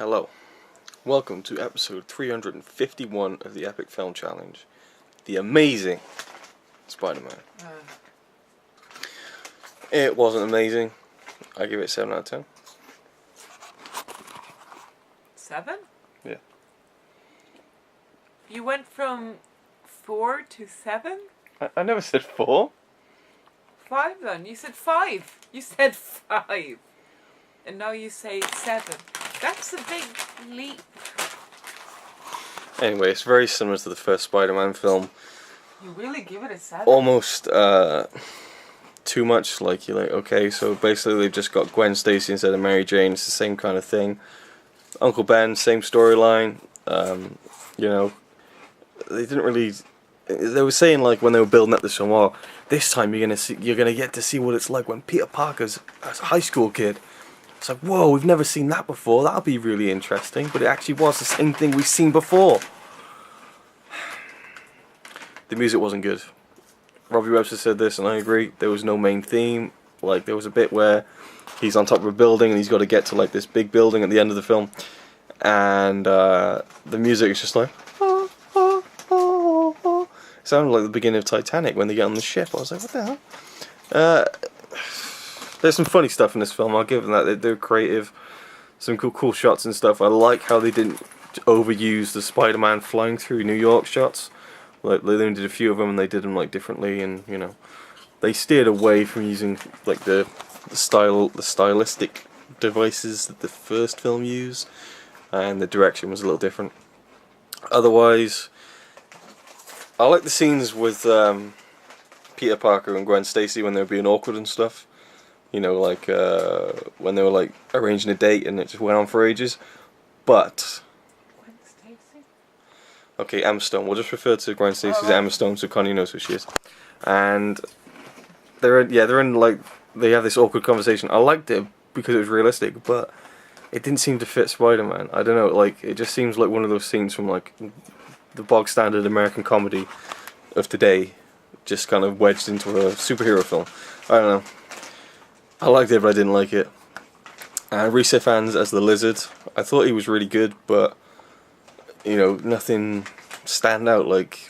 Hello, welcome to episode 351 of the Epic Film Challenge, The Amazing Spider-Man. It wasn't amazing. I give it a 7 out of 10. 7? Yeah. You went from 4 to 7? I never said 4. 5 then. You said 5. You said 5. And now you say 7. That's a big leap. Anyway, it's very similar to the first Spider-Man film. You really give it a 7? Almost too much. Like, you're like, okay, so basically they've just got Gwen Stacy instead of Mary Jane. It's the same kind of thing. Uncle Ben, same storyline. You know, they didn't really. They were saying, like, when they were building up this film, oh, this time you're gonna get to see what it's like when Peter Parker's a high school kid. It's like, whoa, we've never seen that before. That'll be really interesting. But it actually was the same thing we've seen before. The music wasn't good. Robbie Webster said this, and I agree. There was no main theme. Like, there was a bit where he's on top of a building and he's got to get to, like, this big building at the end of the film. And the music is just like, it sounded like the beginning of Titanic when they get on the ship. I was like, what the hell? There's some funny stuff in this film. I'll give them that. They're creative. Some cool shots and stuff. I like how they didn't overuse the Spider-Man flying through New York shots. Like, they only did a few of them and they did them, like, differently. And, you know, they steered away from using, like, the stylistic devices that the first film used. And the direction was a little different. Otherwise, I like the scenes with Peter Parker and Gwen Stacy when they were being awkward and stuff. You know, like when they were, like, arranging a date and it just went on for ages. But Gwen Stacy? okay, Emma Stone. We'll just refer to Gwen Stacy as Emma Stone so Connie knows who she is. And they're in like, they have this awkward conversation. I liked it because it was realistic, but it didn't seem to fit Spider-Man. I don't know, like, it just seems like one of those scenes from, like, the bog standard American comedy of today, just kind of wedged into a superhero film. I don't know. I liked it, but I didn't like it. Reese Ifans as the Lizard, I thought he was really good, but, you know, nothing stand out. Like,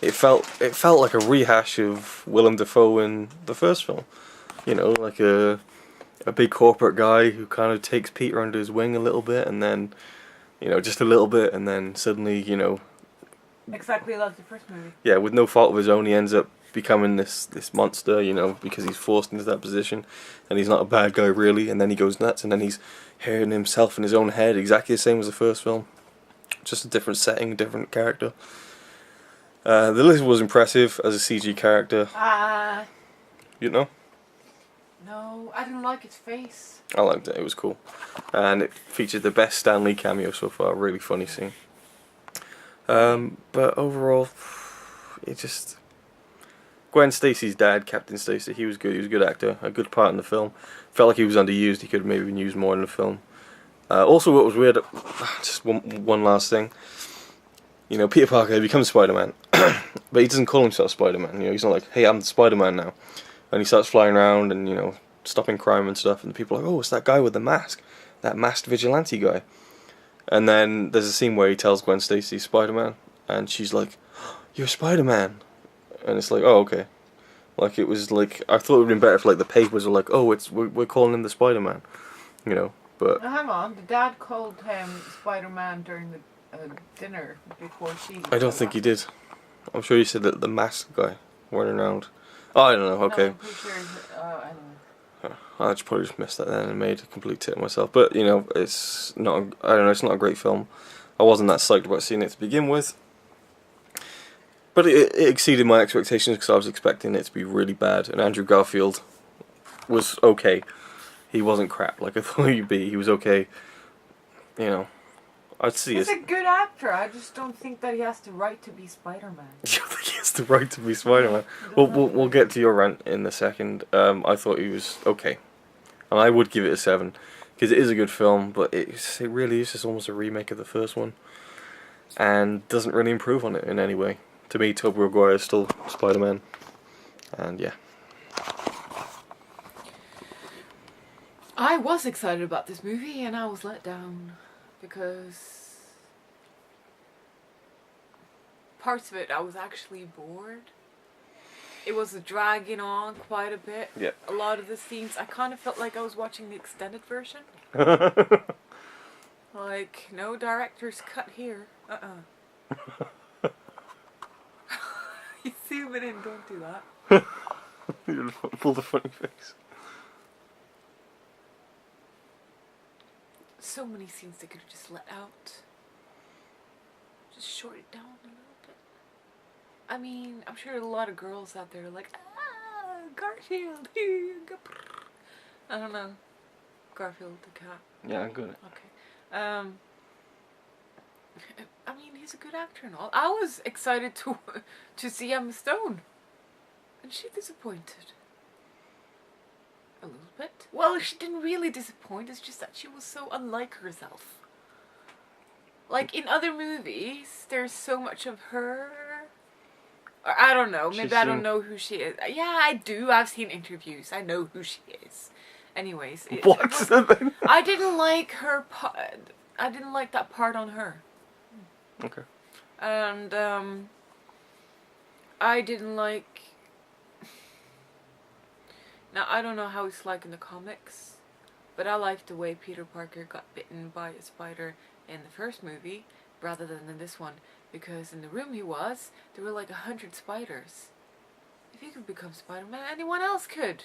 it felt like a rehash of Willem Dafoe in the first film. You know, like a big corporate guy who kind of takes Peter under his wing a little bit, and then, you know, just a little bit, and then suddenly, you know, Exactly like the first movie. yeah, with no fault of his own, he ends up becoming this monster, you know, because he's forced into that position, and he's not a bad guy really, and then he goes nuts, and then he's hearing himself in his own head, exactly the same as the first film, just a different setting, different character. The Lizard was impressive as a CG character. You know? No, I didn't like its face. I liked it, it was cool. And it featured the best Stan Lee cameo so far, really funny scene. But overall, it just... Gwen Stacy's dad, Captain Stacy, he was good, he was a good actor, a good part in the film. Felt like he was underused, he could have maybe been used more in the film. Also, what was weird, just one last thing. You know, Peter Parker becomes Spider-Man, but he doesn't call himself Spider-Man, you know, he's not like, hey, I'm Spider-Man now. And he starts flying around and, you know, stopping crime and stuff, and people are like, oh, it's that guy with the mask, that masked vigilante guy. And then there's a scene where he tells Gwen Stacy he's Spider-Man, and she's like, you're Spider-Man. And it's like, oh, okay. Like, it was like, I thought it would have been better if, like, the papers were like, oh, we're calling him the Spider-Man, you know, but... Now, hang on, the dad called him Spider-Man during the dinner before she... I don't think he did. I'm sure he said that the masked guy running around. Oh, I don't know, okay. No, I'm pretty sure, I don't know. I probably just missed that then and made a complete tit of myself. But, you know, it's not, I don't know, it's not a great film. I wasn't that psyched about seeing it to begin with. But it exceeded my expectations because I was expecting it to be really bad. And Andrew Garfield was okay. He wasn't crap like I thought he'd be. He was okay. You know, I'd see it. He's a good actor. I just don't think that he has the right to be Spider-Man. You don't think he has the right to be Spider-Man? We'll get to your rant in a second. I thought he was okay. And I would give it a 7. Because it is a good film, but it really is just almost a remake of the first one. And doesn't really improve on it in any way. To me, Tobey Maguire is still Spider-Man. And yeah. I was excited about this movie and I was let down because parts of it I was actually bored. It was dragging on quite a bit. Yeah. A lot of the scenes, I kind of felt like I was watching the extended version. Like, no director's cut here. You zoom it in, don't do that. You pull the funny face. So many scenes they could have just let out. Just short it down a little bit. I mean, I'm sure a lot of girls out there are like, Garfield. I don't know. Garfield the cat. Yeah, I'm good. Okay. I mean, he's a good actor and all. I was excited to see Emma Stone. And she disappointed. A little bit. Well, she didn't really disappoint. It's just that she was so unlike herself. Like, in other movies, there's so much of her. Or, I don't know. Maybe I don't know who she is. Yeah, I do. I've seen interviews. I know who she is. Anyways. What? I didn't like her part. I didn't like that part on her. Okay. And, I didn't like... Now, I don't know how it's like in the comics, but I liked the way Peter Parker got bitten by a spider in the first movie, rather than in this one, because in the room he was, there were like 100 spiders. If he could become Spider-Man, anyone else could.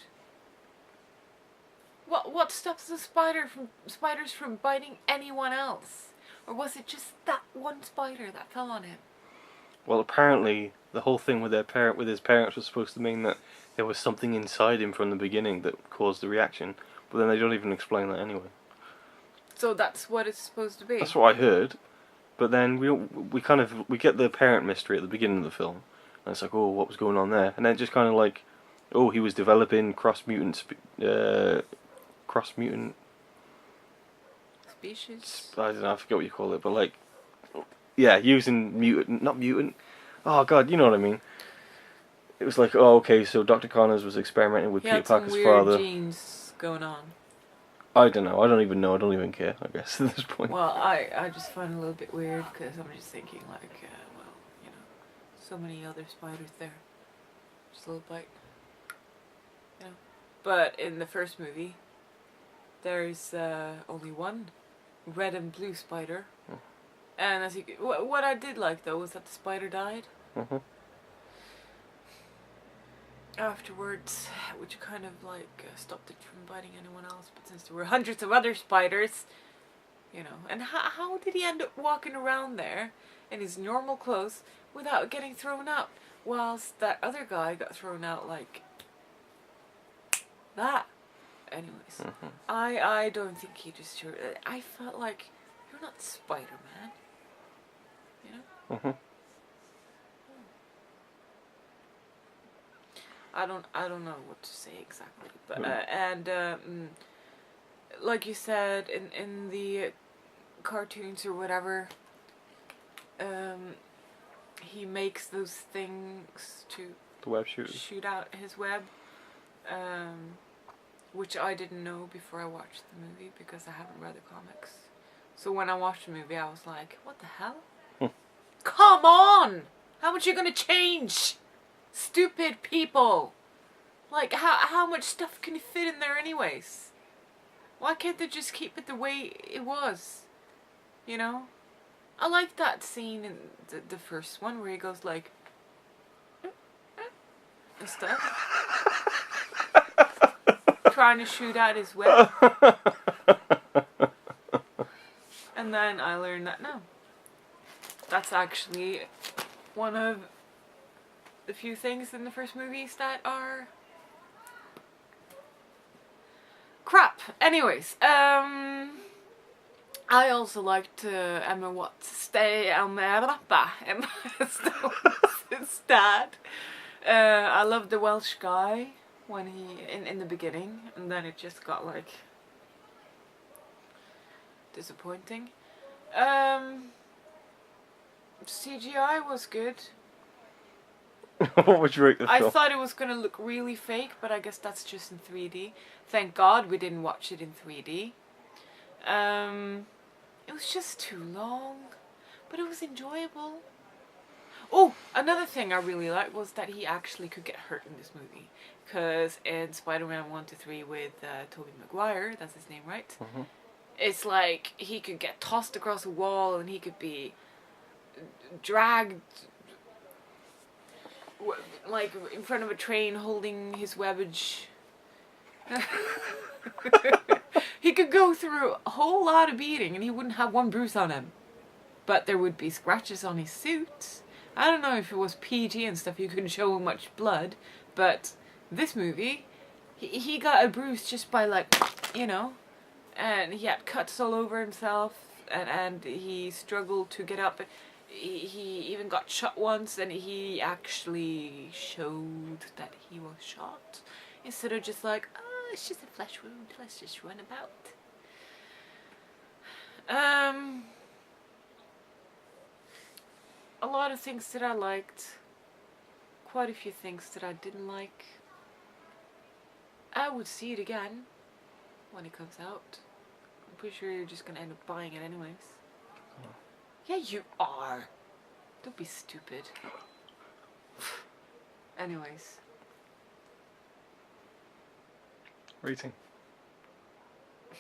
What stops the spiders from biting anyone else? Or was it just that one spider that fell on him? Well, apparently the whole thing with his parents was supposed to mean that there was something inside him from the beginning that caused the reaction, but then they don't even explain that anyway. So that's what it's supposed to be. That's what I heard, but then we get the parent mystery at the beginning of the film, and it's like, oh, what was going on there? And then just kind of like, oh, he was developing cross mutant Species. I don't know, I forget what you call it, but like, yeah, using not mutant. Oh god, you know what I mean. It was like, oh, okay, so Dr. Connors was experimenting with Peter Parker's weird father. genes going on. I don't know. I don't even know. I don't even care, I guess, at this point. Well, I just find it a little bit weird because I'm just thinking like, well, you know, so many other spiders there. Just a little bite. You know. But in the first movie, there's only one red and blue spider. Oh. And as what I did like though was that the spider died. Mm-hmm. Afterwards, which kind of like stopped it from biting anyone else, but since there were hundreds of other spiders, you know, and how did he end up walking around there in his normal clothes without getting thrown out, whilst that other guy got thrown out like that? Anyways, Mm-hmm. I don't think he just sure. I felt like you're not Spider-Man, you know. Mm-hmm. I don't know what to say exactly, but like you said in the cartoons or whatever, he makes those things to The web shooters. shoot out his web, which I didn't know before I watched the movie because I haven't read the comics. So when I watched the movie, I was like, "What the hell? Come on! How much are you gonna change?" Stupid people! Like, how much stuff can you fit in there anyways? Why can't they just keep it the way it was? You know? I like that scene in the first one where he goes like... and stuff. Trying to shoot out his web. And then I learned that no. That's actually one of the few things in the first movies that are crap. Anyways, I also liked Emma Stone's dad. I loved the Welsh guy when he in the beginning, and then it just got like disappointing. CGI was good. What would you rate the I film? thought it was going to look really fake, but I guess that's just in 3D. Thank God we didn't watch it in 3D. It was just too long, but it was enjoyable. Oh, another thing I really liked was that he actually could get hurt in this movie. Because in Spider-Man 1 to 3 with Tobey Maguire, that's his name, right? Mm-hmm. It's like he could get tossed across a wall and he could be dragged like in front of a train holding his webbage. He could go through a whole lot of beating and he wouldn't have one bruise on him. But there would be scratches on his suit. I don't know if it was PG and stuff, you couldn't show much blood, but this movie, he got a bruise just by like, you know, and he had cuts all over himself, and he struggled to get up. He even got shot once, and he actually showed that he was shot, instead of just like, oh, it's just a flesh wound, let's just run about. A lot of things that I liked, quite a few things that I didn't like. I would see it again when it comes out. I'm pretty sure you're just gonna end up buying it anyways. Oh. Yeah, you are. Don't be stupid. Anyways. Rating. I'm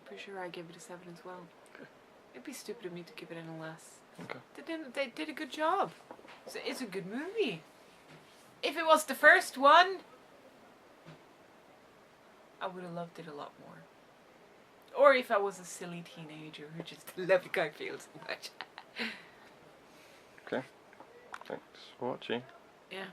pretty sure I gave it a 7 as well. Okay. It'd be stupid of me to give it any less. Okay. They did a good job. It's a good movie. If it was the first one, I would have loved it a lot more. Or if I was a silly teenager who just loved Garfield so much. Okay. Thanks for watching. Yeah.